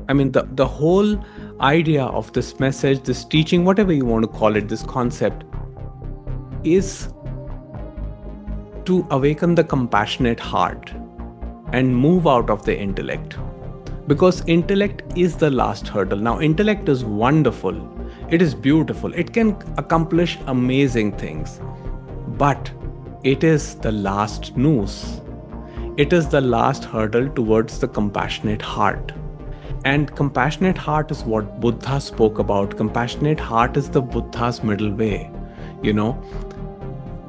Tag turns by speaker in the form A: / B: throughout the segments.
A: I mean, the whole idea of this message, this teaching, whatever you want to call it, this concept, is to awaken the compassionate heart and move out of the intellect. Because intellect is the last hurdle. Now, intellect is wonderful, it is beautiful, it can accomplish amazing things, but it is the last noose. It is the last hurdle towards the compassionate heart. And compassionate heart is what Buddha spoke about. Compassionate heart is the Buddha's middle way. You know,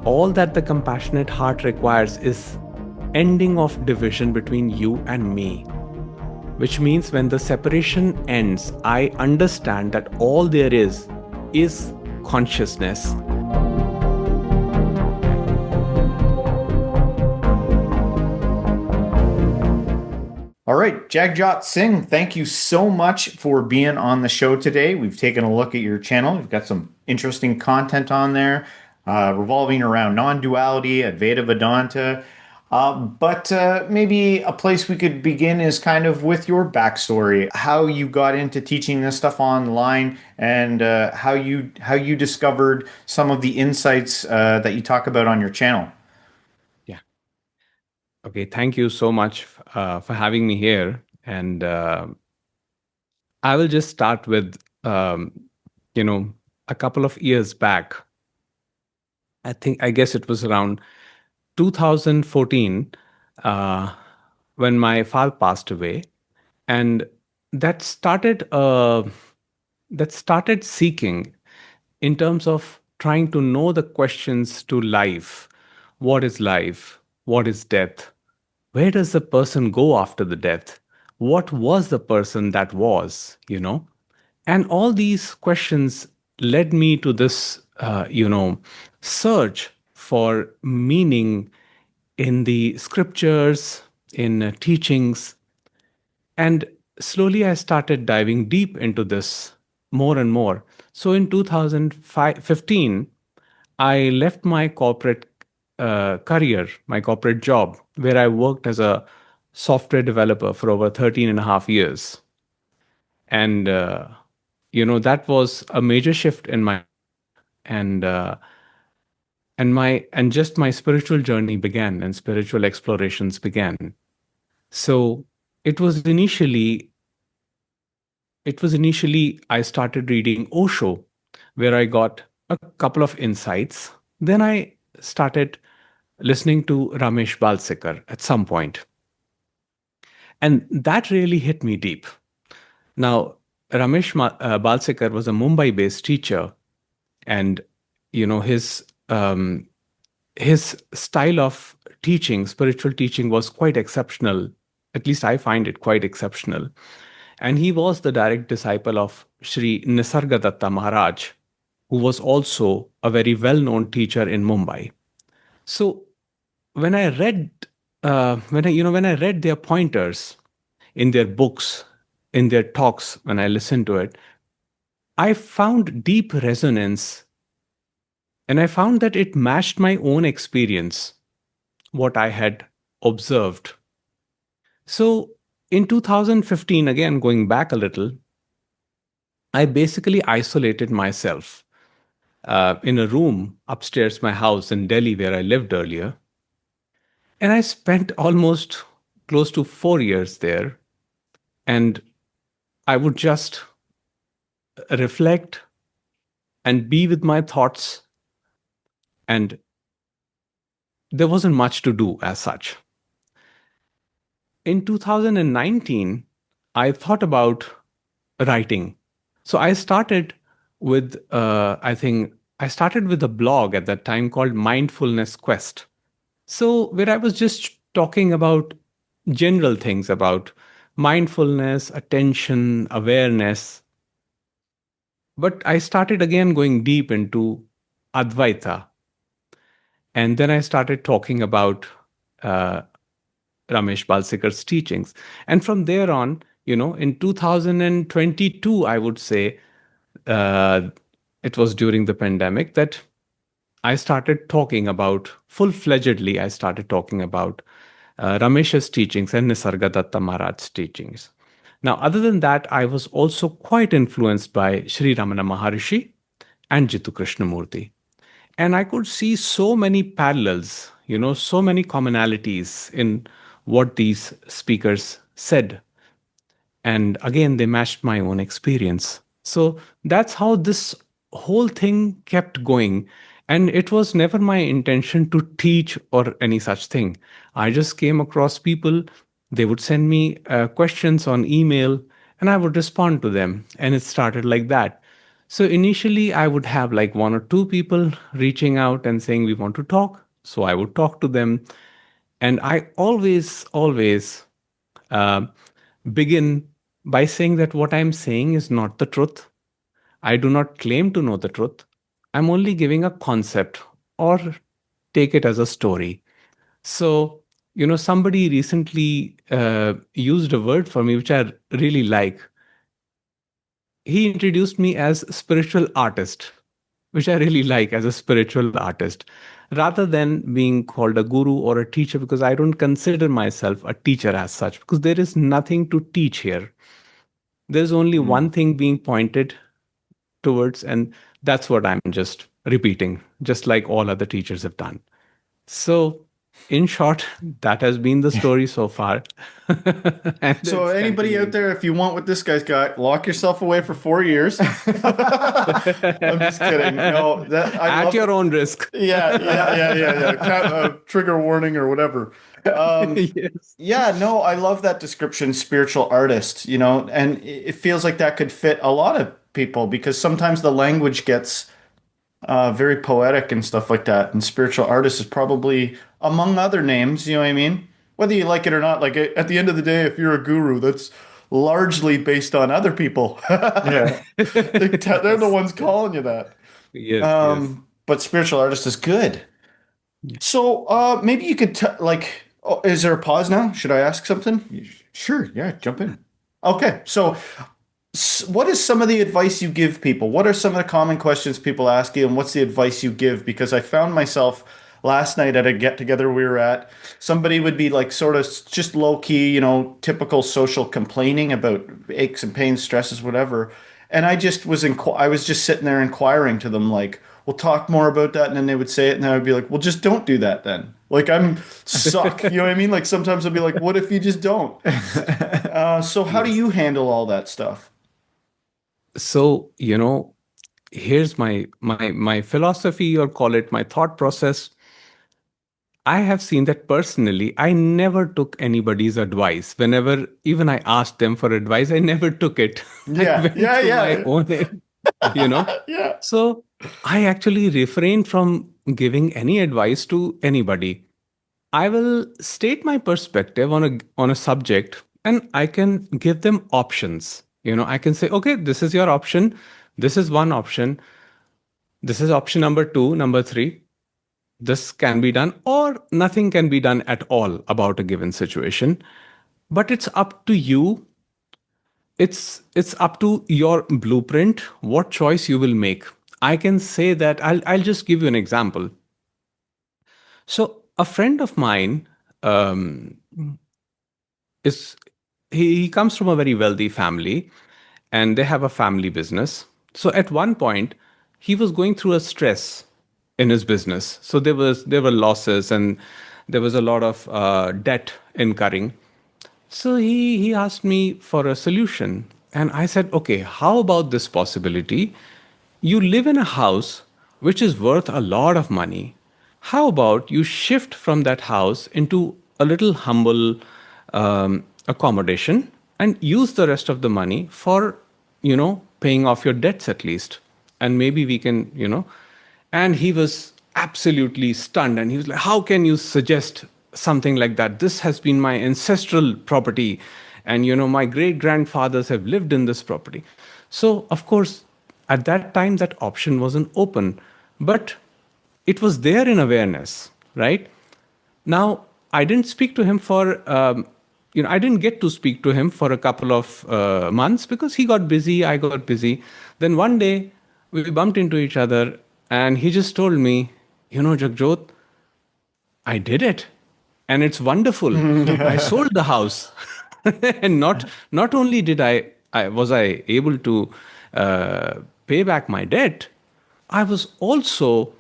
A: all that the compassionate heart requires is ending of division between you and me. Which means when the separation ends, I understand that all there is consciousness.
B: All right, Jagjot Singh, thank you so much for being on the show today. We've taken a look at your channel. You've got some interesting content on there, revolving around non-duality, Advaita Vedanta. But maybe a place we could begin is kind of with your backstory, how you got into teaching this stuff online, and how you discovered some of the insights that you talk about on your channel.
A: Yeah. Okay. Thank you so much for having me here. And I will just start with, you know, a couple of years back. I guess it was around 2014 uh, when my father passed away, and that started uh, that started seeking in terms of trying to know the questions to life. What is life? What is death? Where does the person go after the death? What was the person that was, And all these questions led me to this, search for meaning in the scriptures, in teachings. And slowly I started diving deep into this more and more. So in 2015, I left my corporate career, my corporate job, where I worked as a software developer for over 13 and a half years. And, that was a major shift in my, and, and just my spiritual journey began and spiritual explorations began. So it was initially, I started reading Osho, where I got a couple of insights. Then I started listening to Ramesh Balsekar at some point. And that really hit me deep. Now, Balsekar was a Mumbai-based teacher, and his style of teaching, spiritual teaching, was quite exceptional. At least I find it quite exceptional. And he was the direct disciple of Sri Nisargadatta Maharaj, who was also a very well-known teacher in Mumbai. So when I read when I read their pointers in their books, in their talks, when I listened to it, I found deep resonance, and I found that it matched my own experience, what I had observed. So in 2015, again going back a little, I basically isolated myself in a room upstairs my house in Delhi, where I lived earlier. And I spent almost close to 4 years there. And I would just reflect and be with my thoughts. And there wasn't much to do as such. In 2019, I thought about writing. So I started with, I started with a blog at that time called Mindfulness Quest. So where I was just talking about general things about mindfulness, attention, awareness. But I started again going deep into Advaita. And then I started talking about uh, Ramesh Balsekar's teachings. And from there on, in 2022, I would say, uh, it was during the pandemic that I started talking about, full-fledgedly, I started talking about Ramesh's teachings and Nisargadatta Maharaj's teachings. Now, other than that, I was also quite influenced by Sri Ramana Maharishi and Jittu Krishnamurti. And I could see so many parallels, so many commonalities in what these speakers said. And again, they matched my own experience. So that's how this whole thing kept going. And it was never my intention to teach or any such thing. I just came across people, they would send me questions on email, and I would respond to them. And it started like that. So initially, I would have like one or two people reaching out and saying, we want to talk. So I would talk to them. And I always uh, begin by saying that what I'm saying is not the truth. I do not claim to know the truth. I'm only giving a concept, or take it as a story. So, somebody recently used a word for me, which I really like. He introduced me as spiritual artist, which I really like, as a spiritual artist, rather than being called a guru or a teacher, because I don't consider myself a teacher as such, because there is nothing to teach here. There's only one thing being pointed towards, and that's what I'm just repeating, just like all other teachers have done. So, in short, that has been the story so far. And
B: So
A: it's
B: anybody out
A: continuing.
B: there, if you want what this guy's got, lock yourself away for 4 years. I'm just kidding. No, that I
A: At
B: love.
A: your own risk.
B: Yeah. Trigger warning or whatever.
A: Yes.
B: Yeah, no, I love that description, spiritual artist, and it feels like that could fit a lot of people because sometimes the language gets very poetic and stuff like that. And spiritual artist is probably among other names, you know what I mean? Whether you like it or not, like at the end of the day, if you're a guru, that's largely based on other people.
A: Yeah.
B: They're the
A: Yes.
B: ones
A: Yes.
B: calling you that.
A: Yes.
B: But spiritual artist is good.
A: Yes.
B: So maybe you could like, oh, is there a pause now? Should I ask something?
C: Sure, yeah, jump in.
B: Okay, so what is some of the advice you give people? What are some of the common questions people ask you, and what's the advice you give? Because I found myself last night at a get together we were at, somebody would be like sort of just low key, typical social complaining about aches and pains, stresses, whatever. And I was just sitting there inquiring to them like, we'll talk more about that. And then they would say it, and I would be like, well, just don't do that then. Like I'm suck. You know what I mean? Like sometimes I'll be like, what if you just don't? So how do
A: Yes.
B: you handle all that stuff?
A: So, here's my philosophy, or call it my thought process. I have seen that personally. I never took anybody's advice. Whenever even I asked them for advice, I never took it. I
B: Yeah,
A: went
B: yeah,
A: through my
B: yeah,
A: own, you know.
B: yeah.
A: So I actually refrain from giving any advice to anybody. I will state my perspective on a subject, and I can give them options. I can say, okay, this is your option. This is one option. This is option number two, number three. This can be done, or nothing can be done at all about a given situation. But it's up to you. It's up to your blueprint, what choice you will make. I can say that I'll just give you an example. So a friend of mine um, is he comes from a very wealthy family, and they have a family business. So at one point, he was going through a stress in his business. So there were losses, and there was a lot of debt incurring. So he asked me for a solution, and I said, okay, how about this possibility? You live in a house which is worth a lot of money. How about you shift from that house into a little humble accommodation, and use the rest of the money for, paying off your debts at least? And maybe we can, And he was absolutely stunned, and he was like, how can you suggest something like that? This has been my ancestral property, and my great grandfathers have lived in this property. So of course, at that time, that option wasn't open, but it was there in awareness, right? Now, I didn't speak to him for, I didn't get to speak to him for a couple of months, because he got busy, I got busy. Then one day, we bumped into each other, and he just told me, Jagjot, I did it, and it's wonderful. I sold the house. And not only I was I able to uh, pay back my debt, I was also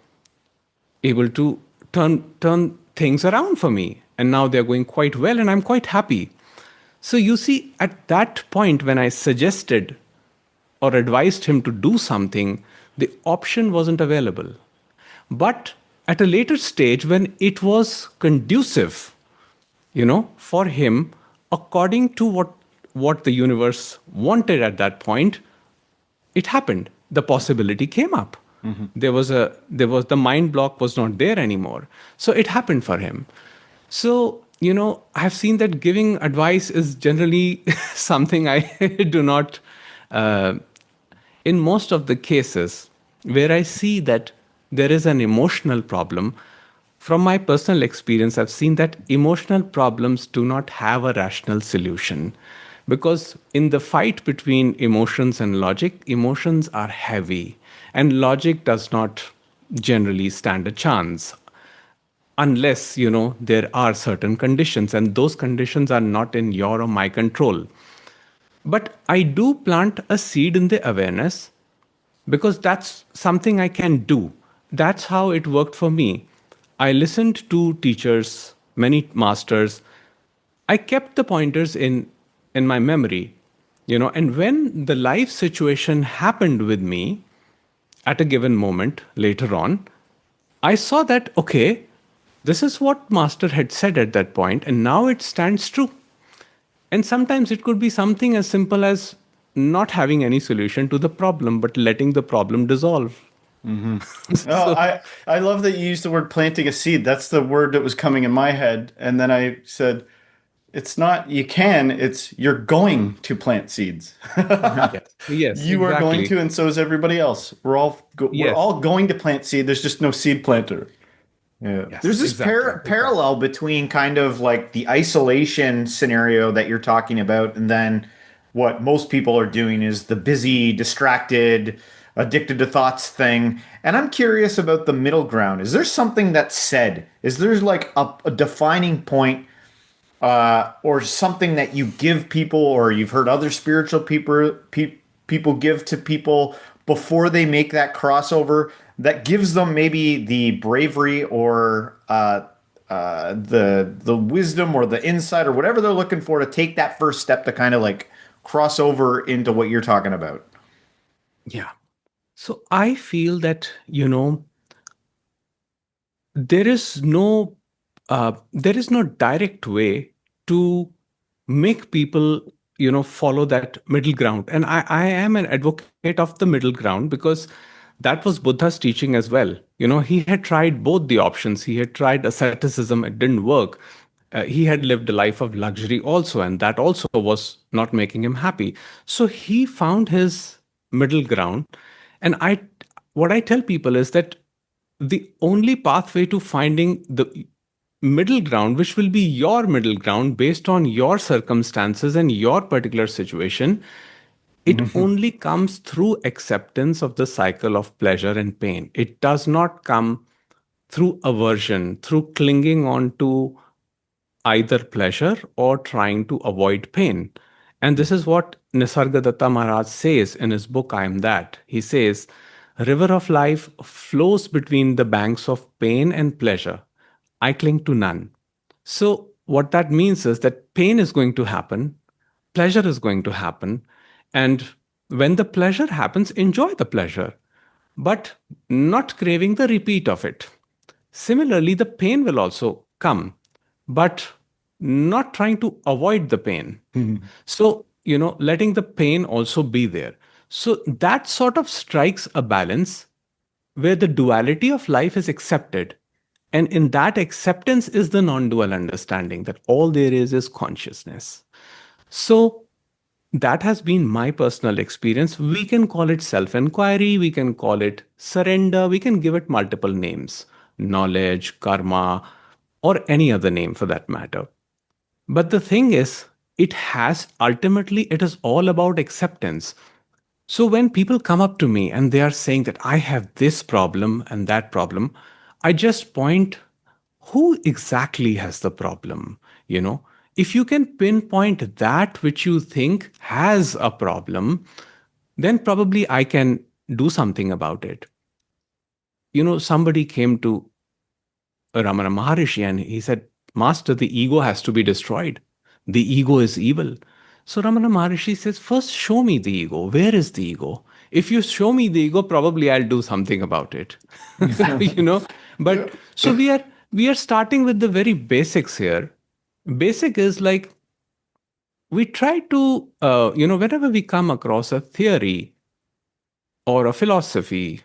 A: able to turn things around for me, and now they're going quite well, and I'm quite happy. So you see, at that point when I suggested or advised him to do something, the option wasn't available. But at a later stage, when it was conducive, for him, according to what the universe wanted at that point, it happened. The possibility came up.
B: Mhm.
A: There was the mind block was not there anymore. So it happened for him. So, I've seen that giving advice is generally something I do not, uh, in most of the cases where I see that there is an emotional problem. From my personal experience, I've seen that emotional problems do not have a rational solution. Because in the fight between emotions and logic, emotions are heavy, and logic does not generally stand a chance unless there are certain conditions, and those conditions are not in your or my control. But I do plant a seed in the awareness because that's something I can do. That's how it worked for me. I listened to teachers, many masters. I kept the pointers in my memory, and when the life situation happened with me at a given moment later on, I saw that, okay, this is what master had said at that point, and now it stands true. And sometimes it could be something as simple as not having any solution to the problem, but letting the problem dissolve.
B: Hmm. Oh,
A: So,
B: I love that you used the word planting a seed. That's the word that was coming in my head. And then I said, it's not you can, it's you're going to plant seeds.
A: yes, yes,
B: You are going
A: exactly.
B: to, and so is everybody else. We're
A: Yes,
B: all going to plant seed. There's just no seed planter. Yeah.
A: yes,
B: There's this
A: exactly, exactly.
B: parallel between kind of like the isolation scenario that you're talking about, and then what most people are doing is the busy, distracted, addicted to thoughts thing. And I'm curious about the middle ground. Is there something that's said? Is there like a defining point or something that you give people, or you've heard other spiritual people give to people before they make that crossover that gives them maybe the bravery or the wisdom or the insight or whatever they're looking for to take that first step to kind of like cross over into what you're talking about?
A: Yeah. So I feel that, there is no direct way to make people follow that middle ground, and I am an advocate of the middle ground because that was Buddha's teaching as well. He had tried both the options. He had tried asceticism, it didn't work. He had lived a life of luxury also, and that also was not making him happy. So he found his middle ground. And what I tell people is that the only pathway to finding the middle ground, which will be your middle ground based on your circumstances and your particular situation, it
B: Mhm.
A: only comes through acceptance of the cycle of pleasure and pain. It does not come through aversion, through clinging on to either pleasure or trying to avoid pain. And this is what Nisargadatta Maharaj says in his book, I Am That. He says, river of life flows between the banks of pain and pleasure. I cling to none. So, what that means is that pain is going to happen, pleasure is going to happen, and when the pleasure happens, enjoy the pleasure, but not craving the repeat of it. Similarly, the pain will also come, but not trying to avoid the pain. So, letting the pain also be there. So, that sort of strikes a balance where the duality of life is accepted. And in that acceptance is the non dual understanding that all there is consciousness. So, that has been my personal experience. We can call it self inquiry, we can call it surrender, we can give it multiple names, knowledge, karma, or any other name for that matter. But the thing is, it is all about acceptance. So when people come up to me and they are saying that I have this problem and that problem, I just point, who exactly has the problem? You know, If you can pinpoint that which you think has a problem, then probably I can do something about it. Somebody came to Ramana Maharishi and he said, Master, the ego has to be destroyed. The ego is evil. So Ramana Maharishi says, first show me the ego. Where is the ego? If you show me the ego, probably I'll do something about it. you know,
B: Yeah.
A: but so we are starting with the very basics here. Basic is like we try to whenever we come across a theory or a philosophy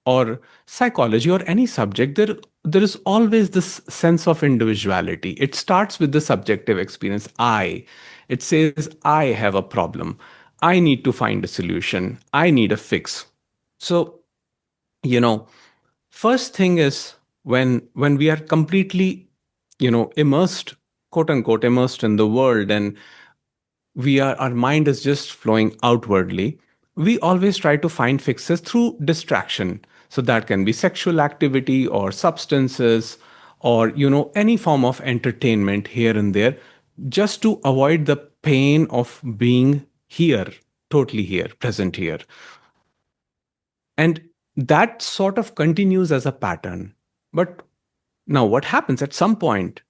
A: or psychology or any subject, there is always this sense of individuality. It starts with the subjective experience. It says I have a problem, I need to find a solution, I need a fix. So you know first thing is, when we are completely immersed, quote unquote immersed in the world, and our mind is just flowing outwardly, we always try to find fixes through distraction. So that can be sexual activity or substances, or any form of entertainment here and there, just to avoid the pain of being here, totally here, present here. And that sort of continues as a pattern. But now what happens at some point,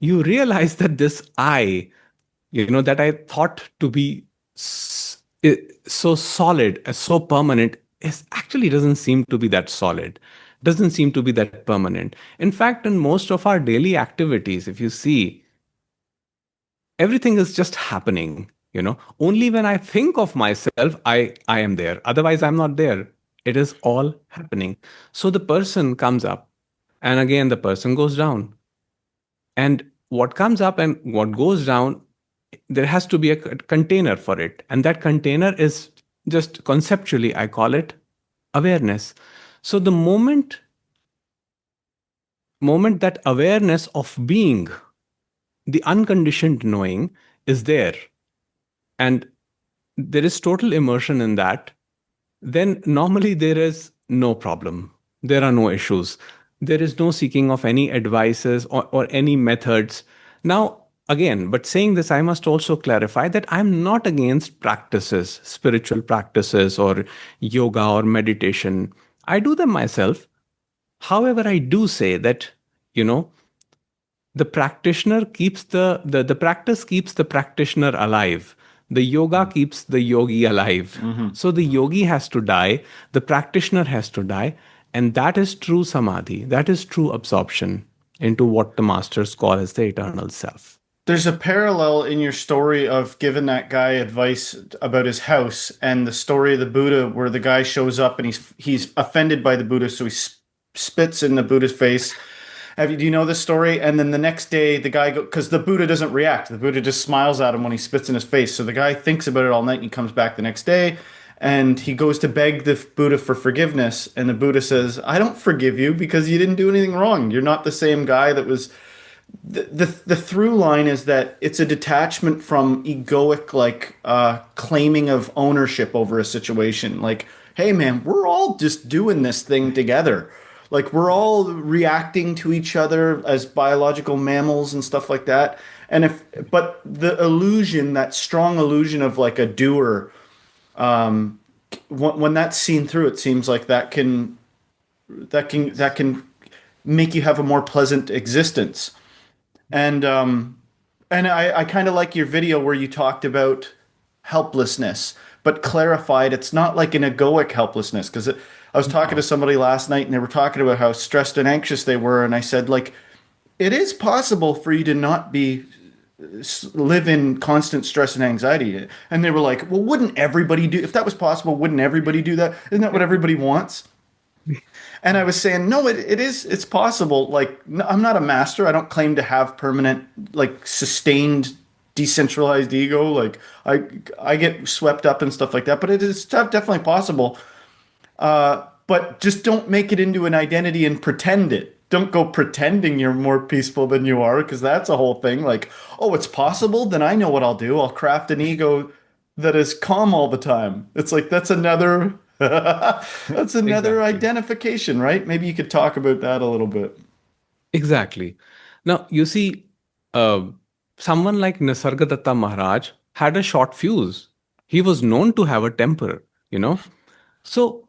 A: you realize that this I, that I thought to be so solid, so permanent, is actually doesn't seem to be that solid, doesn't seem to be that permanent. In fact, in most of our daily activities, if you see, everything is just happening. Only when I think of myself, I am there. Otherwise, I'm not there. It is all happening. So the person comes up, and again the person goes down. And what comes up and what goes down, there has to be a container for it. And that container is, just conceptually, I call it awareness. So the moment that awareness of being, the unconditioned knowing, is there, and there is total immersion in that, then normally there is no problem. There are no issues. There is no seeking of any advices or any methods. Now, again, but saying this, I must also clarify that I'm not against practices, spiritual practices, or yoga or meditation. I do them myself. However, I do say that, you know, the practitioner keeps the practice keeps the practitioner alive. The yoga keeps the yogi alive.
B: Mm-hmm.
A: So the yogi has to die, the practitioner has to die, and that is true samadhi, that is true absorption into what the masters call as the eternal self.
B: There's a parallel in your story of giving that guy advice about his house and the story of the Buddha, where the guy shows up and he's offended by the Buddha, so he spits in the Buddha's face. Do you know this story? And then the next day, the guy because the Buddha doesn't react. The Buddha just smiles at him when he spits in his face. So the guy thinks about it all night, and he comes back the next day, and he goes to beg the Buddha for forgiveness. And the Buddha says, "I don't forgive you because you didn't do anything wrong. You're not the same guy that was." The through line is that it's a detachment from egoic claiming of ownership over a situation. Like, hey man, we're all just doing this thing together. Like, we're all reacting to each other as biological mammals and stuff like that. And if but the illusion, that strong illusion of like a doer, when that's seen through, it seems like that can make you have a more pleasant existence. And I kind of like your video where you talked about helplessness, but clarified it's not like an egoic helplessness. Because I was talking to
A: No.
B: somebody last night and they were talking about how stressed and anxious they were, and I said, like, it is possible for you to not be live in constant stress and anxiety. And they were like, well, wouldn't everybody do, if that was possible, wouldn't everybody do that? Isn't that what everybody wants? And I was saying, no, it's possible. Like, I'm not a master. I don't claim to have permanent, like, sustained, decentralized ego. Like, I get swept up and stuff like that. But it is definitely possible. But just don't make it into an identity and pretend it. Don't go pretending you're more peaceful than you are, because that's a whole thing. Like, oh, it's possible? Then I know what I'll do. I'll craft an ego that is calm all the time. It's like that's another that's another
A: Exactly.
B: identification, right? Maybe you could talk about that a little bit.
A: Exactly. Now, you see, uh, someone like Nisargadatta Maharaj had a short fuse. He was known to have a temper, you know. So,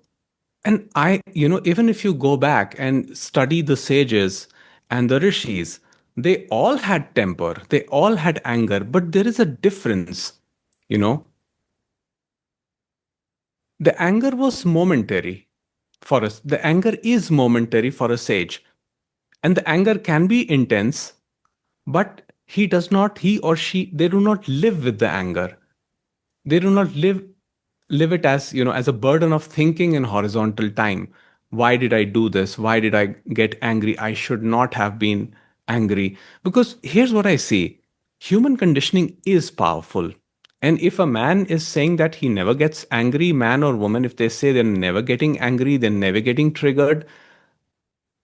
A: and even if you go back and study the sages and the rishis, they all had temper, they all had anger, but there is a difference, you know. The anger was momentary for us. The anger is momentary for a sage. And the anger can be intense, but he or she, they do not live with the anger. They do not live it as, as a burden of thinking in horizontal time. Why did I do this? Why did I get angry? I should not have been angry. Because here's what I see: human conditioning is powerful. And if a man is saying that he never gets angry, man or woman, if they say they're never getting angry, they're never getting triggered,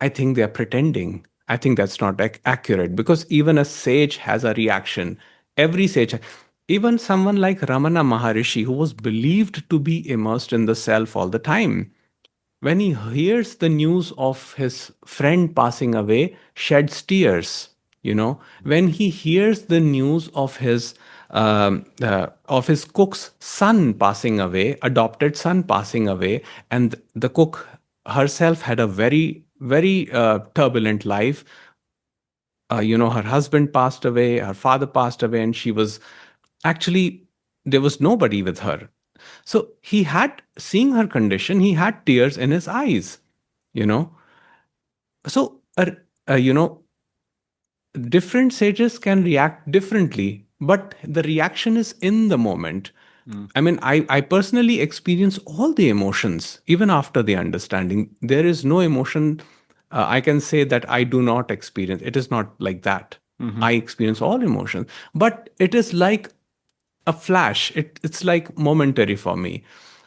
A: I think they're pretending. I think that's not accurate, because even a sage has a reaction. Every sage, even someone like Ramana Maharishi, who was believed to be immersed in the self all the time, when he hears the news of his friend passing away, sheds tears. When he hears the news of his cook's son passing away, adopted son passing away, and the cook herself had a very, very turbulent life. Her husband passed away, her father passed away, and she was actually, there was nobody with her. So he had, seeing her condition, he had tears in his eyes, you know. So, different sages can react differently, but the reaction is in the moment. I mean, I personally experience all the emotions, even after the understanding. There is no emotion I can say that I do not experience. It is not like that. I experience all emotions, but it is like a flash. It's like momentary for me.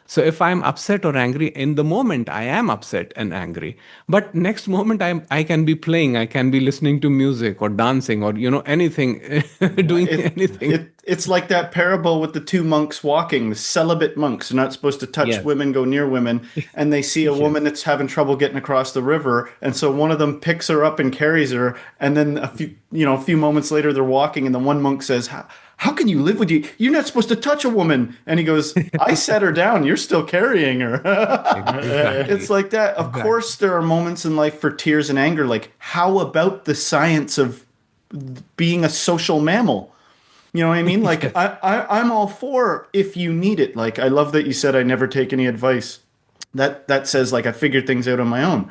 A: So if I'm upset or angry in the moment, I am upset and angry. But next moment, I can be playing, I can be listening to music or dancing or anything,
B: Yeah,
A: doing anything.
B: it's like that parable with the two monks walking, the celibate monks are not supposed to touch
A: Yes.
B: women, go near women, and they see a
A: Yes.
B: woman that's having trouble getting across the river, and so one of them picks her up and carries her, and then a few moments later they're walking, and the one monk says, how can you live with you? You're not supposed to touch a woman. And he goes, I set her down. You're still carrying her. It's
A: Exactly.
B: like that. Of
A: Exactly.
B: course, there are moments in life for tears and anger. Like, how about the science of being a social mammal? You know what I mean? Like
A: Yes.
B: I'm all for if you need it. Like I love that you said I never take any advice. That says like I figured things out on my own.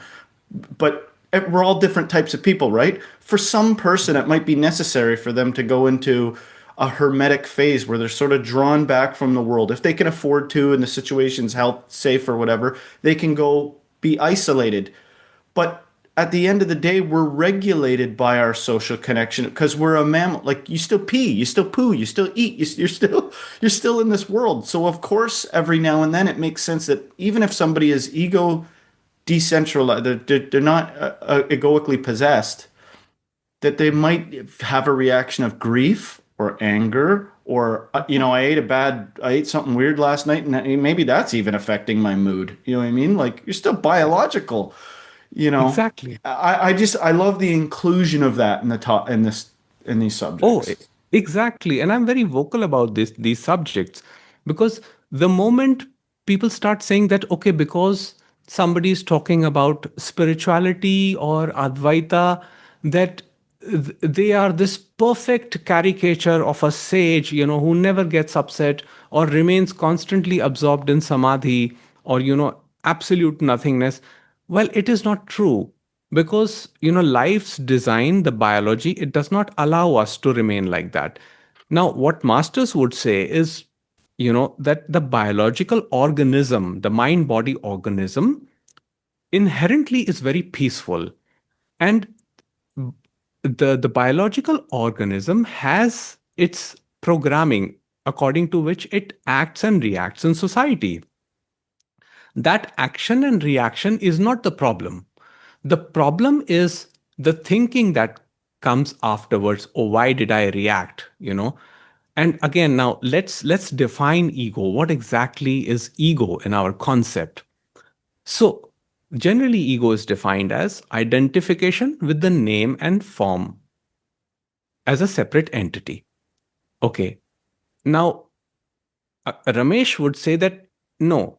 B: But we're all different types of people, right? For some person, it might be necessary for them to go into a hermetic phase where they're sort of drawn back from the world. If they can afford to and the situation's health safe or whatever, they can go be isolated. But at the end of the day, we're regulated by our social connection because we're a mammal. Like you still pee, you still poo, you still eat, you're still in this world. So of course, every now and then, it makes sense that even if somebody is ego decentralized, they're not egoically possessed, that they might have a reaction of grief or anger or I ate something weird last night and maybe that's even affecting my mood. You know what I mean? Like you're still biological. You know,
A: Exactly.
B: I love the inclusion of that in the top in these
A: Oh,
B: subjects.
A: exactly. And I'm very vocal about these subjects, because the moment people start saying that, okay, because somebody is talking about spirituality or Advaita, that they are this perfect caricature of a sage, who never gets upset or remains constantly absorbed in samadhi, or, absolute nothingness. Well, it is not true, because life's design, the biology, it does not allow us to remain like that. Now what masters would say is, that the biological organism, the mind body organism, inherently is very peaceful. And the biological organism has its programming, according to which it acts and reacts in society. That action and reaction is not the problem. The problem is the thinking that comes afterwards. Oh, why did I react? And again, now let's define ego. What exactly is ego in our concept? So generally, ego is defined as identification with the name and form as a separate entity. Okay. Now, Ramesh would say that no,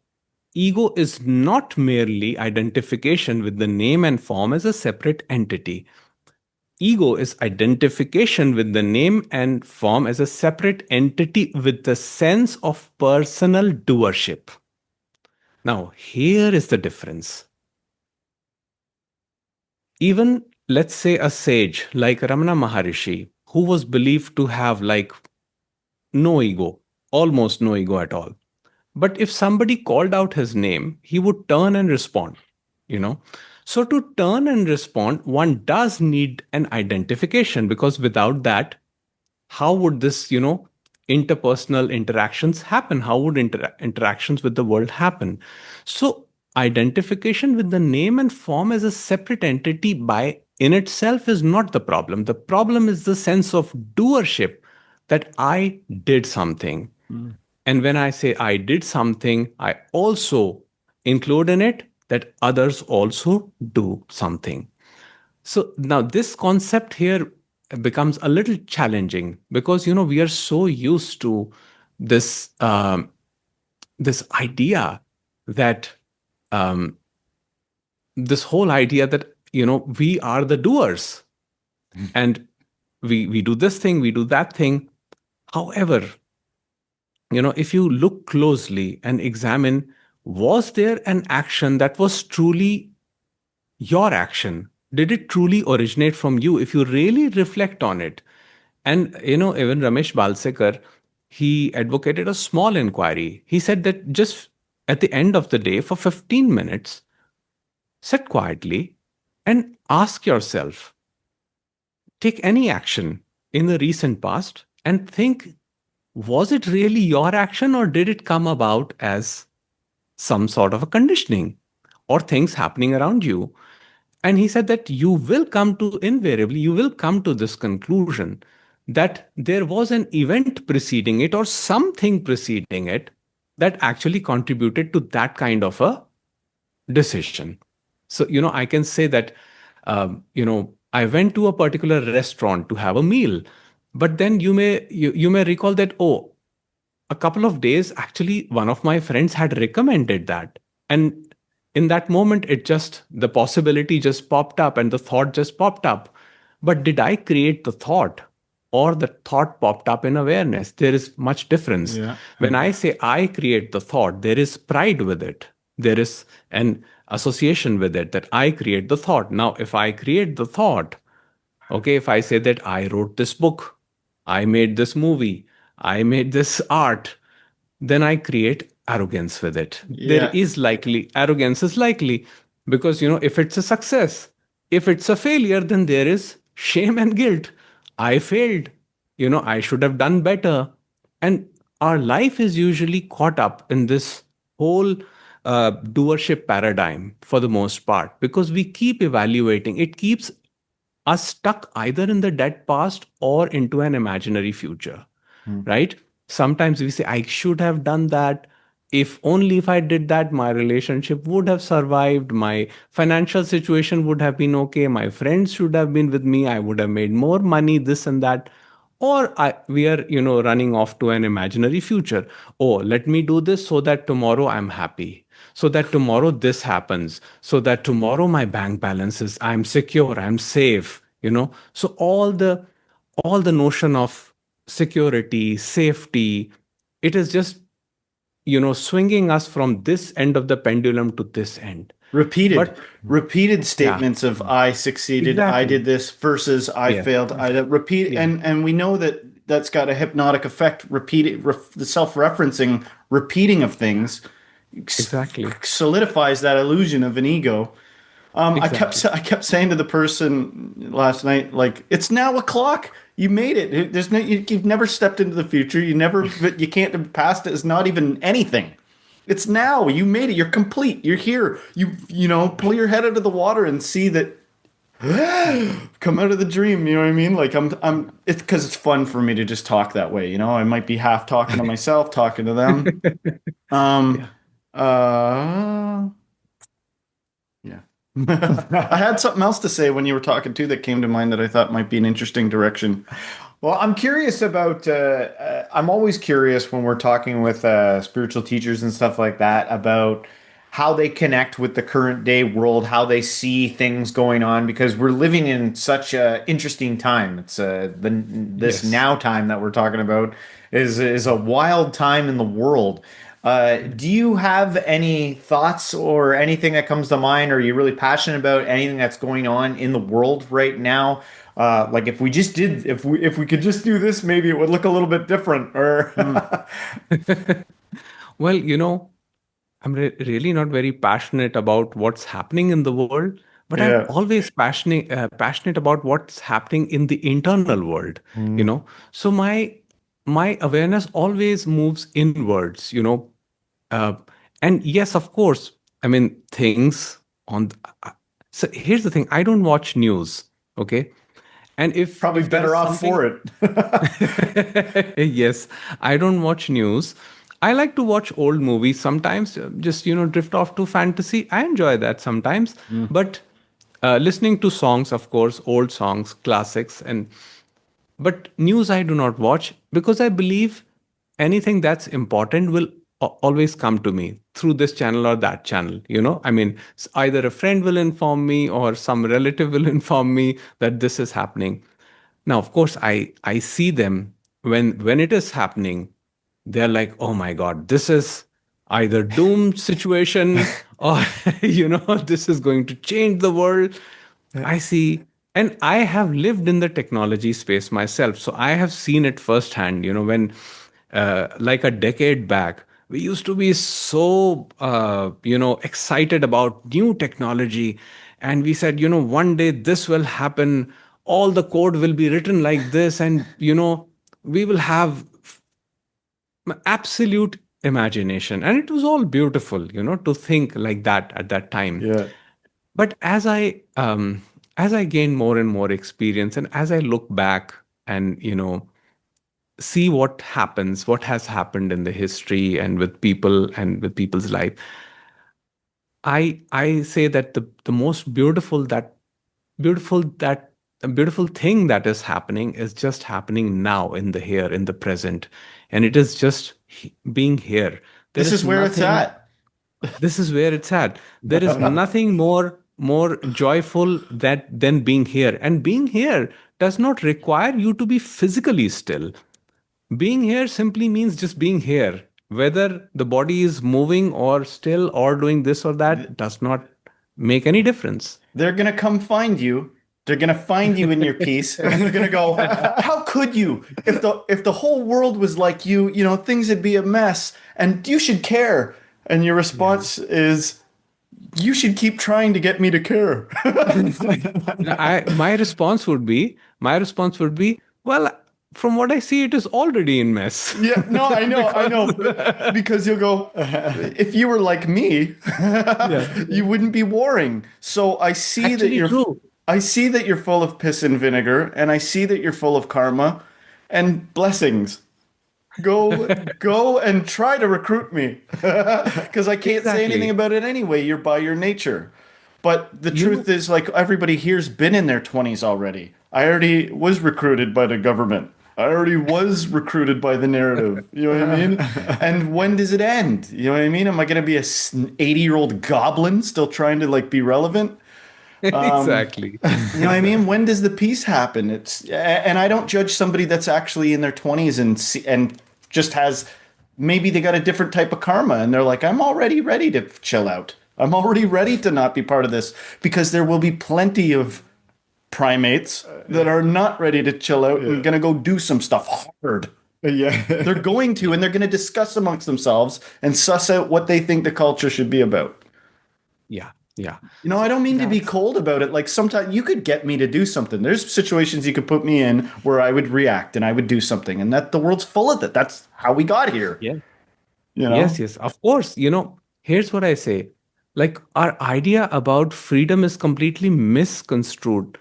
A: ego is not merely identification with the name and form as a separate entity. Ego is identification with the name and form as a separate entity with the sense of personal doership. Now, here is the difference. Even, let's say, a sage like Ramana Maharishi, who was believed to have like no ego, almost no ego at all. But if somebody called out his name, he would turn and respond, you know. So to turn and respond, one does need an identification, because without that, how would this, interpersonal interactions happen? How would interactions with the world happen? So identification with the name and form as a separate entity by in itself is not the problem. The problem is the sense of doership, that I did something.
B: Mm.
A: And when I say I did something, I also include in it that others also do something. So now this concept here becomes a little challenging, because we are so used to this this idea that um, this whole idea that we are the doers, and we do this thing, we do that thing. However, if you look closely and examine, was there an action that was truly your action? Did it truly originate from you? If you really reflect on it, and even Ramesh Balsekar, he advocated a small inquiry. He said that just at the end of the day, for 15 minutes, sit quietly and ask yourself, take any action in the recent past and think, was it really your action, or did it come about as some sort of a conditioning or things happening around you? And he said that you will come to this conclusion that there was an event preceding it or something preceding it that actually contributed to that kind of a decision. So, I can say that, I went to a particular restaurant to have a meal, but then you may recall that, oh, a couple of days, actually, one of my friends had recommended that. And in that moment, the possibility just popped up and the thought just popped up. But did I create the thought, or the thought popped up in awareness? There is much difference.
B: Yeah.
A: When I say I create the thought, there is pride with it. There is an association with it, that I create the thought. Now, if I create the thought, okay, if I say that I wrote this book, I made this movie, I made this art, then I create arrogance with it. There
B: Yeah.
A: is likely, arrogance is likely, because, if it's a success, if it's a failure, then there is shame and guilt. I failed, I should have done better. And our life is usually caught up in this whole doership paradigm for the most part, because we keep evaluating. It keeps are stuck either in the dead past or into an imaginary future,
B: Mm.
A: right? Sometimes we say, I should have done that. If I did that, my relationship would have survived. My financial situation would have been okay. My friends should have been with me. I would have made more money, this and that. Or we are, running off to an imaginary future. Oh, let me do this so that tomorrow I'm happy. So that tomorrow this happens. So that tomorrow my bank balance is, I'm secure, I'm safe. So all the notion of security, safety, it is just, swinging us from this end of the pendulum to this end.
B: Repeated,
A: But
B: repeated
A: yeah,
B: statements of I succeeded, I did
A: exactly.
B: this versus I
A: Yeah,
B: failed. I repeat,
A: yeah,
B: and we know that that's got a hypnotic effect. The self-referencing, repeating of things
A: exactly.
B: solidifies that illusion of an ego.
A: Exactly.
B: I kept saying to the person last night, like, it's now o'clock. You made it. There's no, you've never stepped into the future. You can't have passed it. It's not even anything. It's now. You made it. You're complete. You're here. Pull your head out of the water and see that come out of the dream. You know what I mean? Like it's because it's fun for me to just talk that way. I might be half talking to myself, talking to them. Um,
A: Yeah.
B: uh, yeah.
C: I had something else to say when you were talking too that came to mind that I thought might be an interesting direction.
B: Well, I'm curious about, I'm always curious when we're talking with spiritual teachers and stuff like that about how they connect with the current day world, how they see things going on, because we're living in such a interesting time. It's this
A: Yes.
B: now time that we're talking about is a wild time in the world. Do you have any thoughts or anything that comes to mind? Are you really passionate about anything that's going on in the world right now? Like if we just did, if we could just do this, maybe it would look a little bit different. Or
C: Hmm.
A: Well, I'm really not very passionate about what's happening in the world, but I'm
B: yeah.
A: always passionate about what's happening in the internal world. You
B: Mm.
A: know, so my awareness always moves inwards. Uh, and yes, of course, I mean things on. So here's the thing: I don't watch news. Okay, and
B: Probably
A: if there is
B: better off
A: something
B: for it.
A: yes, I don't watch news. I like to watch old movies sometimes, just, drift off to fantasy. I enjoy that sometimes.
B: Mm.
A: But listening to songs, of course, old songs, classics, but news I do not watch because I believe anything that's important will always come to me through this channel or that channel. I mean, either a friend will inform me or some relative will inform me that this is happening. Now, of course, I see them when it is happening. They're like, oh my God, this is either doomed situation or this is going to change the world. I see. And I have lived in the technology space myself. So I have seen it firsthand, when like a decade back, we used to be so, excited about new technology. And we said, one day this will happen. All the code will be written like this. And, we will have absolute imagination. And it was all beautiful, to think like that at that time.
B: Yeah.
A: But as I gain more and more experience, and as I look back and see what has happened in the history and with people and with people's life, I say that the most beautiful that beautiful thing that is happening is just happening now, in the here, in the present, and it is just being here. There
C: This
A: is
C: is where it's
A: nothing.
C: at.
A: This is where it's at. There is nothing more joyful that than being here. And being here does not require you to be physically still. Being here simply means just being here. Whether the body is moving or still or doing this or that does not make any difference.
C: They're gonna come find you. They're gonna find you in your piece, and they're gonna go, "How could you? If the whole world was like you, things would be a mess, and you should care." And your
A: Yeah.
C: response is, "You should keep trying to get me to care."
A: My response would be, well, from what I see, it is already in mess.
C: Yeah, no, I
A: Because
C: know, but because you'll go, if you were like me,
A: yeah,
C: you wouldn't be warring. So
A: actually true.
C: I see that you're full of piss and vinegar, and I see that you're full of karma and blessings. Go and try to recruit me, because I can't say anything
A: Exactly.
C: about it anyway. You're by your nature. But the
A: You
C: truth
A: know,
C: is, like everybody here's been in their 20s already. I already was recruited by the government. I already was recruited by the narrative. You know what I mean? And when does it end? You know what I mean? Am I going to be a 80-year-old goblin still trying to like be relevant?
A: exactly.
C: You know what I mean? When does the peace happen? And I don't judge somebody that's actually in their 20s and just has maybe they got a different type of karma and they're like, I'm already ready to chill out. I'm already ready to not be part of this because there will be plenty of primates that are not ready to chill out
B: Yeah.
C: and gonna go do some stuff hard. They're
B: Yeah.
C: going to, and they're going to discuss amongst themselves and suss out what they think the culture should be about.
A: Yeah, yeah.
C: I
A: So
C: don't mean to be
A: that's
C: cold about it. Like sometimes you could get me to do something. There's situations you could put me in where I would react and I would do something, and that the world's full of it. That's how we got here.
A: yeah.
C: You
A: Yes,
C: know?
A: yes. Of course, here's what I say. Like, our idea about freedom is completely misconstrued.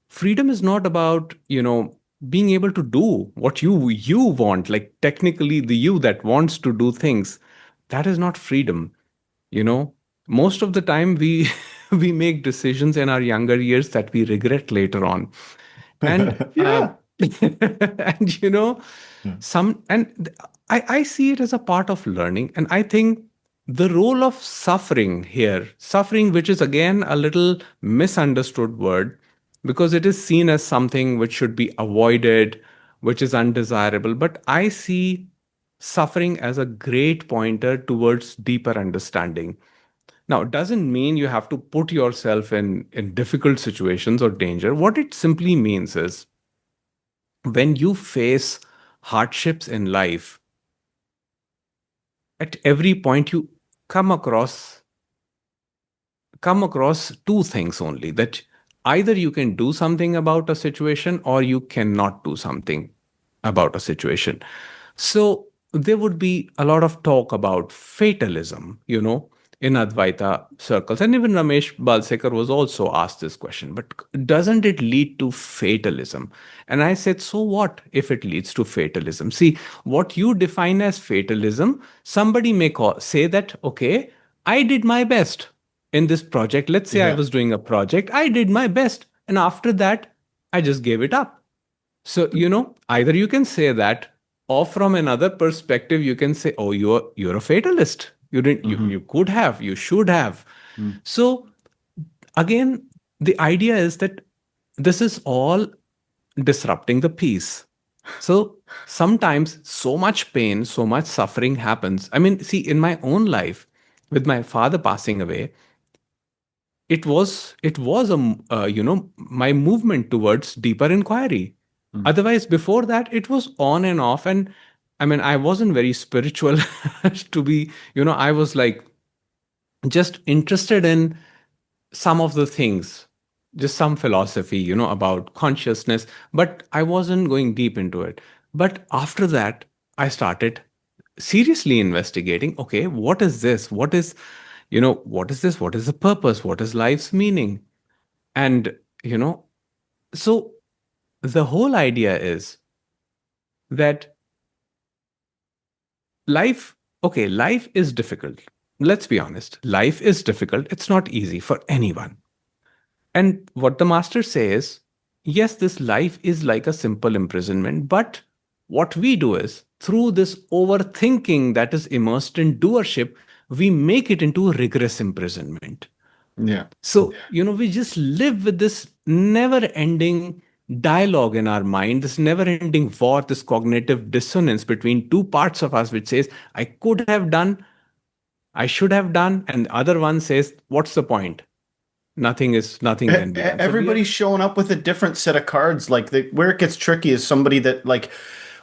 A: Freedom is not about, being able to do what you want, like technically the you that wants to do things. That is not freedom. you know Most of the time we we make decisions in our younger years that we regret later on. And
B: Yeah.
A: and
B: Yeah.
A: I see it as a part of learning. And I think the role of suffering here, suffering, which is again a little misunderstood word, because it is seen as something which should be avoided, which is undesirable. But I see suffering as a great pointer towards deeper understanding. Now, it doesn't mean you have to put yourself in difficult situations or danger. What it simply means is when you face hardships in life, at every point you come across come across two things only, that either you can do something about a situation or you cannot do something about a situation. So there would be a lot of talk about fatalism, in Advaita circles. And even Ramesh Balsekar was also asked this question, but doesn't it lead to fatalism? And I said, so what if it leads to fatalism? See, what you define as fatalism, somebody may say that, okay, I did my best in this project. Let's say I
B: Yeah.
A: was doing a project, I did my best. And after that, I just gave it up. So, either you can say that, or from another perspective, you can say, oh, you're a fatalist. You didn't you
B: Hmm.
A: could have, you should have.
B: Mm.
A: So again, the idea is that this is all disrupting the peace. So sometimes so much pain, so much suffering happens. I mean, see, in my own life, with my father passing away, it was my movement towards deeper inquiry.
B: Mm.
A: Otherwise, before that, it was on and off. And I mean, I wasn't very spiritual to be, I was like just interested in some of the things, just some philosophy, about consciousness, but I wasn't going deep into it. But after that, I started seriously investigating, okay, what is this? What is this? What is the purpose? What is life's meaning? And, so the whole idea is that life, okay, life is difficult. Let's be honest. Life is difficult. It's not easy for anyone. And what the master says, yes, this life is like a simple imprisonment, but what we do is through this overthinking that is immersed in doership, we make it into rigorous imprisonment.
B: Yeah.
A: So, we just live with this never ending dialogue in our mind, this never ending war, this cognitive dissonance between two parts of us, which says, I could have done, I should have done. And the other one says, what's the point? Nothing can be done. So we are,
C: Everybody's showing up with a different set of cards. Like where it gets tricky is somebody that like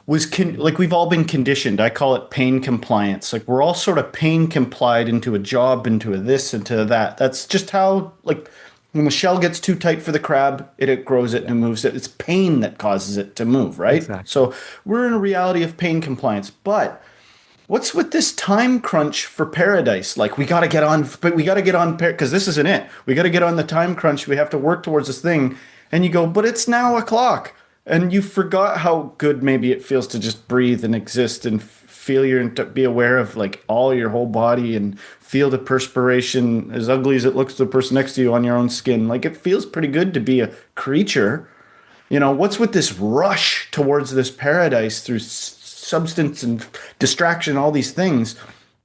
C: we've all been conditioned. I call it pain compliance. Like we're all sort of pain complied into a job, into a this, into that. That's just how, like, when the shell gets too tight for the crab, it outgrows it and moves it. It's pain that causes it to move, right?
A: exactly.
C: So we're in a reality of pain compliance. But what's with this time crunch for paradise? Like we got to get on, but we got to get on because this isn't it. We got to get on the time crunch. We have to work towards this thing. And you go, but it's now o'clock. And you forgot how good maybe it feels to just breathe and exist and feel and to be aware of like all your whole body and feel the perspiration, as ugly as it looks to the person next to you, on your own skin. Like it feels pretty good to be a creature. What's with this rush towards this paradise through substance and distraction, all these things?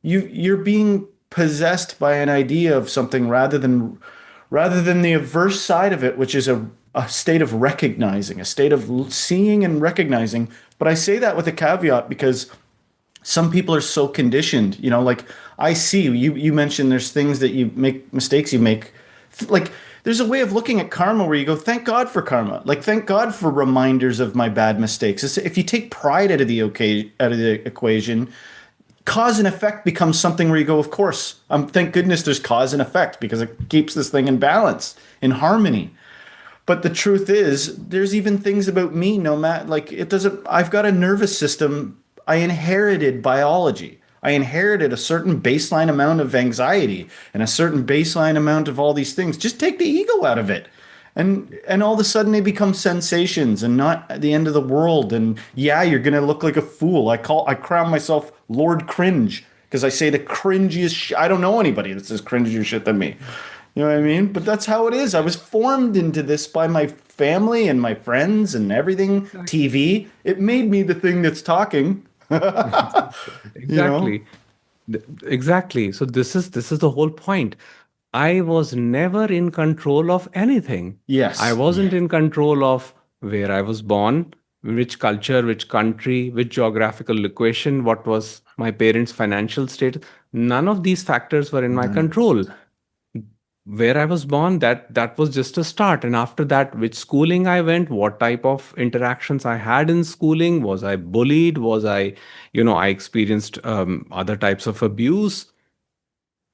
C: You're being possessed by an idea of something rather than the averse side of it, which is a state of recognizing, a state of seeing and recognizing. But I say that with a caveat because some people are so conditioned, like I see you mentioned there's things that you make, mistakes you make. Like there's a way of looking at karma where you go, thank God for karma. Like thank God for reminders of my bad mistakes. If you take pride out of the equation, cause and effect becomes something where you go, of course, thank goodness there's cause and effect because it keeps this thing in balance, in harmony. But the truth is, there's even things about me, no matter, like it doesn't, I've got a nervous system. I inherited biology. I inherited a certain baseline amount of anxiety and a certain baseline amount of all these things. Just take the ego out of it. And all of a sudden they become sensations and not the end of the world. And yeah, you're gonna look like a fool. I crown myself Lord Cringe because I say the cringiest I don't know anybody that says cringier shit than me. You know what I mean? But that's how it is. I was formed into this by my family and my friends and everything.
A: Exactly.
C: TV. It made me the thing that's talking.
A: Exactly.
C: You know?
A: Exactly. Exactly. So this is the whole point. I was never in control of anything. I
C: Yes.
A: wasn't in control of where I was born, which culture, which country, which geographical location, what was my parents' financial state. None of these factors were in my
C: None of it.
A: control. Where I was born, that was just a start. And after that, which schooling I went, what type of interactions I had in schooling, was I bullied, was I experienced other types of abuse.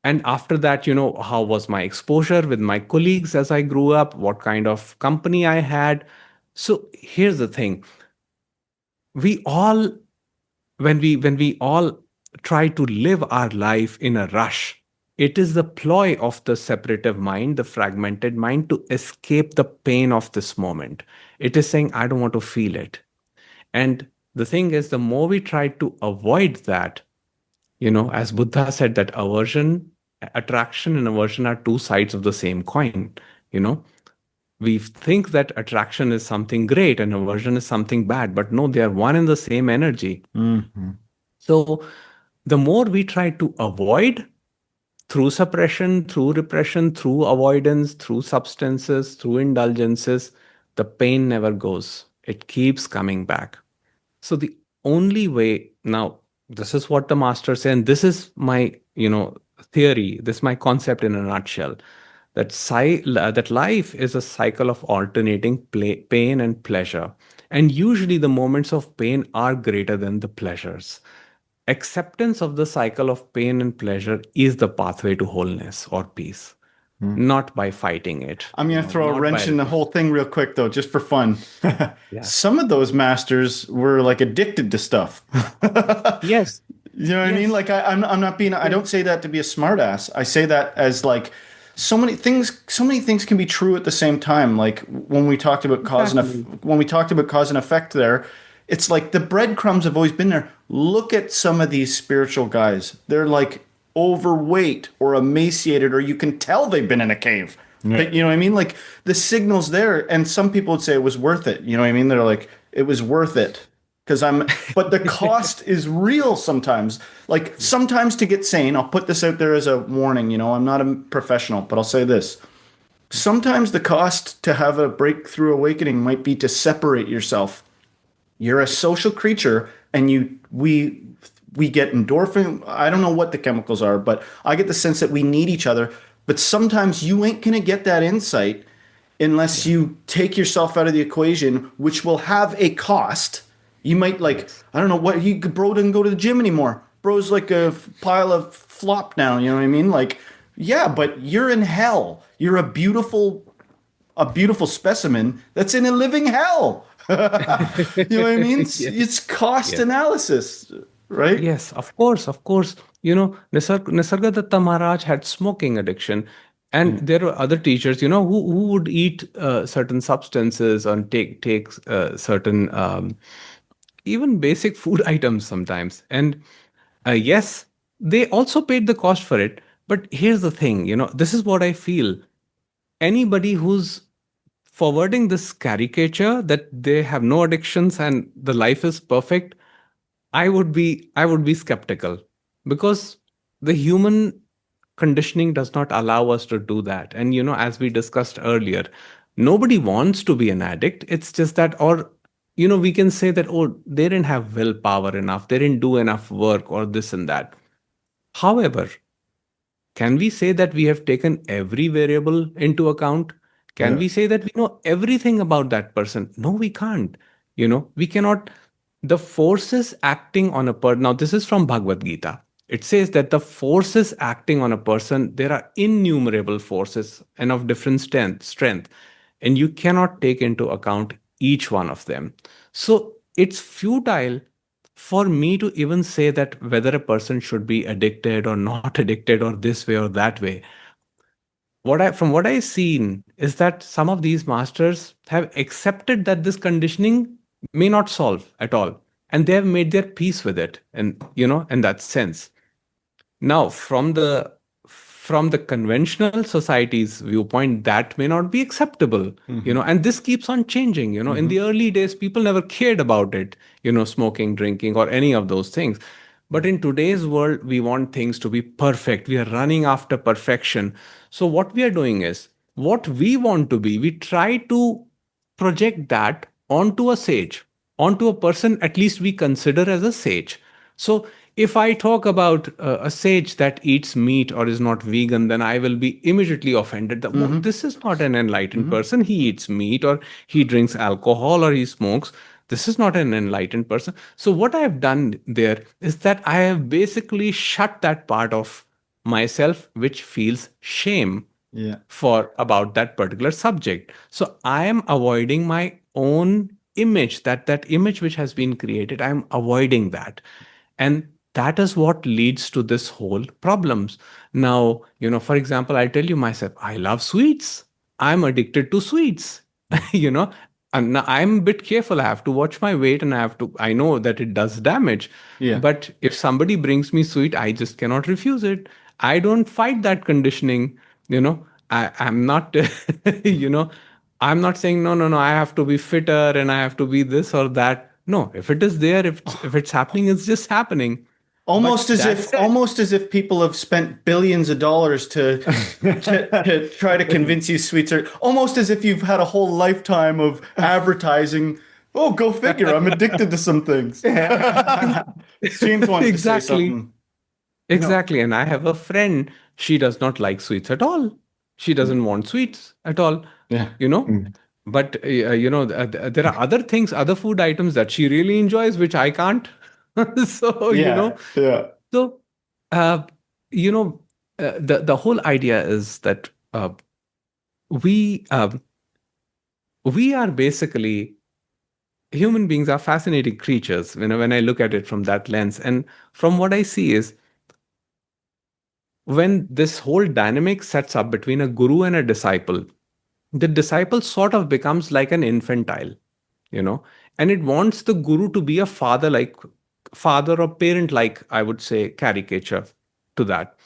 A: And after that, how was my exposure with my colleagues as I grew up, what kind of company I had. So here's the thing. We all when we all try to live our life in a rush, it is the ploy of the separative mind, the fragmented mind, to escape the pain of this moment. It is saying, I don't want to feel it. And the thing is, the more we try to avoid that, as Buddha said, that attraction and aversion are two sides of the same coin. You know, we think that attraction is something great and aversion is something bad, but no, they are one and the same energy.
C: Hmm.
A: So the more we try to avoid through suppression, through repression, through avoidance, through substances, through indulgences, the pain never goes. It keeps coming back. So the only way now, this is what the master said, and this is my, theory, this is my concept in a nutshell, that life is a cycle of alternating pain and pleasure. And usually the moments of pain are greater than the pleasures. Acceptance of the cycle of pain and pleasure is the pathway to wholeness or peace, not by fighting it,
C: I'm going to throw a
A: not
C: wrench
A: by.
C: in the whole thing real quick, though, just for fun.
A: Yeah.
C: Some of those masters were like addicted to stuff.
A: Yes.
C: You know what I mean?
A: Yes.
C: Like I'm not being, I
A: Yes.
C: don't say that to be a smartass. I say that as like so many things can be true at the same time. Like when we talked about
A: Exactly.
C: when we talked about cause and effect there, it's like the breadcrumbs have always been there. Look at some of these spiritual guys. They're like overweight or emaciated, or you can tell they've been in a cave. But you know what I mean? Like the signals there, and some people would say it was worth it. You know what I mean? They're like, it was worth it because but the cost is real sometimes. Like sometimes to get sane, I'll put this out there as a warning. I'm not a professional, but I'll say this. Sometimes the cost to have a breakthrough awakening might be to separate yourself. You're a social creature, and we get endorphin. I don't know what the chemicals are, but I get the sense that we need each other. But sometimes you ain't gonna get that insight unless
A: Yeah.
C: you take yourself out of the equation, which will have a cost. You might like,
A: Yes.
C: I don't know what bro didn't go to the gym anymore. Bro's like a pile of flop now. You know what I mean? Like, yeah, but you're in hell. You're a beautiful specimen that's in a living hell. You know what I mean?
A: Yes.
C: It's cost
A: Yes.
C: analysis, right?
A: Yes, of course, of course. Nisargadatta Maharaj had smoking addiction, and
C: Yeah.
A: there were other teachers, who would eat certain substances and take certain even basic food items sometimes. And yes, they also paid the cost for it. But here's the thing, this is what I feel. Anybody who's forwarding this caricature that they have no addictions and the life is perfect, I would be skeptical, because the human conditioning does not allow us to do that. And as we discussed earlier, nobody wants to be an addict. It's just that, or we can say that, oh, they didn't have willpower enough, they didn't do enough work, or this and that. However, can we say that we have taken every variable into account? Can
C: Yeah.
A: we say that we know everything about that person? No, we can't. We cannot. The forces acting on a person. Now, this is from Bhagavad Gita. It says that the forces acting on a person, there are innumerable forces and of different strength, and you cannot take into account each one of them. So it's futile for me to even say that whether a person should be addicted or not addicted or this way or that way. From what I've seen is that some of these masters have accepted that this conditioning may not solve at all, and they have made their peace with it, and in that sense. Now, from the conventional society's viewpoint, that may not be acceptable, and this keeps on changing. In the early days, people never cared about it, smoking, drinking, or any of those things. But in today's world, we want things to be perfect. We are running after perfection. So what we are doing is, what we want to be, we try to project that onto a sage, onto a person at least we consider as a sage. So if I talk about a sage that eats meat or is not vegan, then I will be immediately offended that, "Whoa, this is not an enlightened person. He eats meat, or he drinks alcohol, or he smokes. This is not an enlightened person." So what I have done there is that I have basically shut that part of myself which feels shame
C: Yeah.
A: for about that particular subject. So I am avoiding my own image, that image which has been created. I'm avoiding that. And that is what leads to this whole problems. Now, for example, I'll tell you myself, I love sweets. I'm addicted to sweets. you know, and now I'm a bit careful. I have to watch my weight, and I know that it does damage.
C: Yeah.
A: But if somebody brings me sweet, I just cannot refuse it. I don't fight that conditioning. I'm not, you know, I'm not saying no, no, no. I have to be fitter and I have to be this or that. No, if it is there, if it's happening, it's just happening. But that said,
C: Almost as if people have spent billions of dollars to try to convince you sweets are almost as if you've had a whole lifetime of advertising. Oh, go figure! I'm addicted to some things. James wants to say
A: exactly,
C: something.
A: exactly. And I have a friend. She does not like sweets at all. She doesn't want sweets at all.
C: Yeah.
A: You know. But there are other things, other food items that she really enjoys, which I can't. so
C: Yeah. Yeah.
A: So, uh, you know, the whole idea is that we we are basically human beings are fascinating creatures. When I look at it from that lens, and from what I see is when this whole dynamic sets up between a guru and a disciple, the disciple sort of becomes like an infantile, you know, and it wants the guru to be a father or parent like, I would say, caricature to that.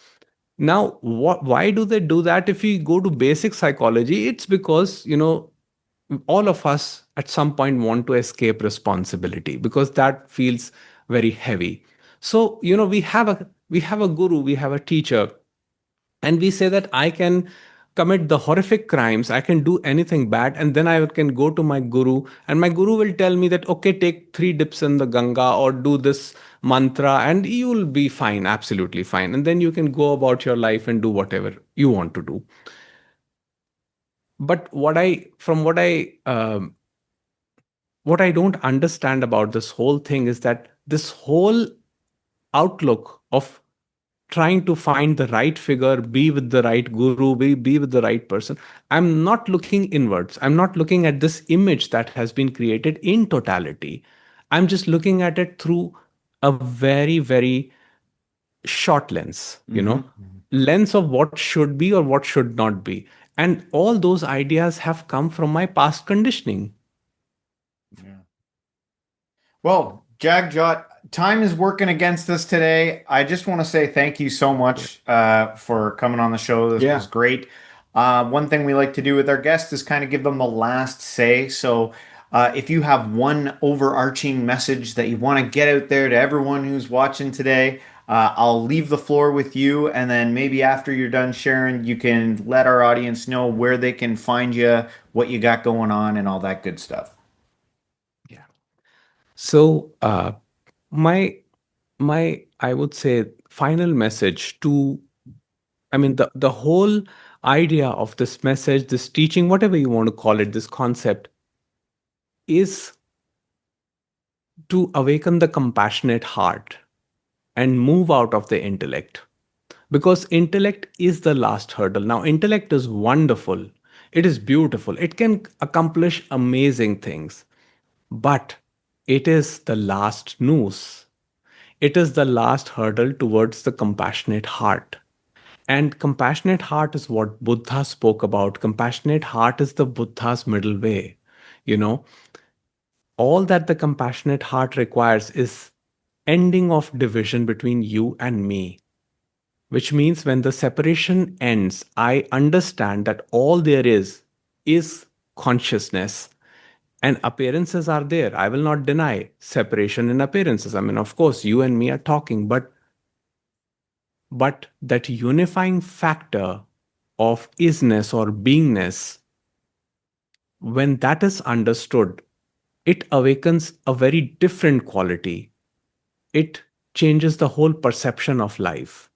A: Now, why do they do that? If we go to basic psychology, it's because, all of us at some point want to escape responsibility because that feels very heavy. So, we have a guru, we have a teacher, and we say that I can commit the horrific crimes, I can do anything bad, and then I can go to my guru, and my guru will tell me that, okay, take 3 dips in the Ganga or do this mantra, and you'll be fine, absolutely fine, and then you can go about your life and do whatever you want to do. But what I don't understand about this whole thing is that this whole outlook of trying to find the right figure, be with the right guru, be with the right person. I'm not looking inwards. I'm not looking at this image that has been created in totality. I'm just looking at it through a very, very short lens, lens of what should be or what should not be. And all those ideas have come from my past conditioning.
B: Well, Jagjot, time is working against us today. I just want to say thank you so much for coming on the show. This was great. One thing we like to do with our guests is kind of give them the last say. So if you have one overarching message that you want to get out there to everyone who's watching today, I'll leave the floor with you. And then maybe after you're done sharing, you can let our audience know where they can find you, what you got going on, and all that good stuff.
A: Yeah. So my I would say final message to, I mean, the whole idea of this message, this teaching, whatever you want to call it, this concept is to awaken the compassionate heart and move out of the intellect. Because intellect is the last hurdle. Now, intellect is wonderful, it is beautiful, it can accomplish amazing things, but it is the last noose. It is the last hurdle towards the compassionate heart. And compassionate heart is what Buddha spoke about. Compassionate heart is the Buddha's middle way. You know, all that the compassionate heart requires is ending of division between you and me, which means when the separation ends, I understand that all there is consciousness, and appearances are there. I will not deny separation in appearances. I mean, of course, you and me are talking, but that unifying factor of isness or beingness, when that is understood, it awakens a very different quality. It changes the whole perception of life.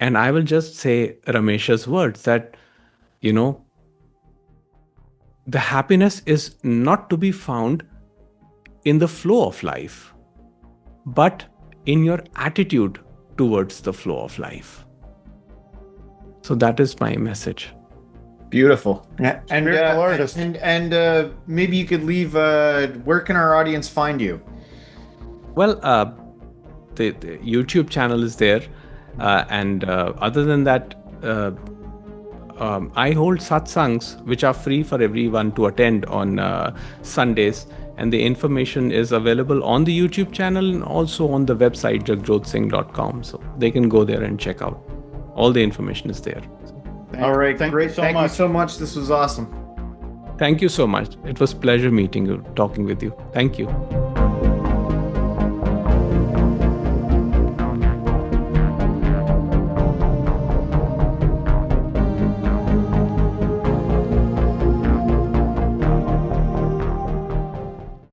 A: And I will just say Ramesh's words that, you know, the happiness is not to be found in the flow of life, but in your attitude towards the flow of life. So that is my message.
B: Beautiful. And
C: Spiritual artist.
B: Maybe you could leave. Where can our audience find you?
A: Well, the YouTube channel is there, and other than that, I hold satsangs which are free for everyone to attend on Sundays, and the information is available on the YouTube channel and also on the website jagjotSingh.com. So they can go there and check out. All the information is there.
B: All right,
C: Thank
B: great.
C: you so
B: Thank you
C: much.
B: so much. This was awesome.
A: Thank you so much. It was a pleasure meeting you, talking with you. Thank you.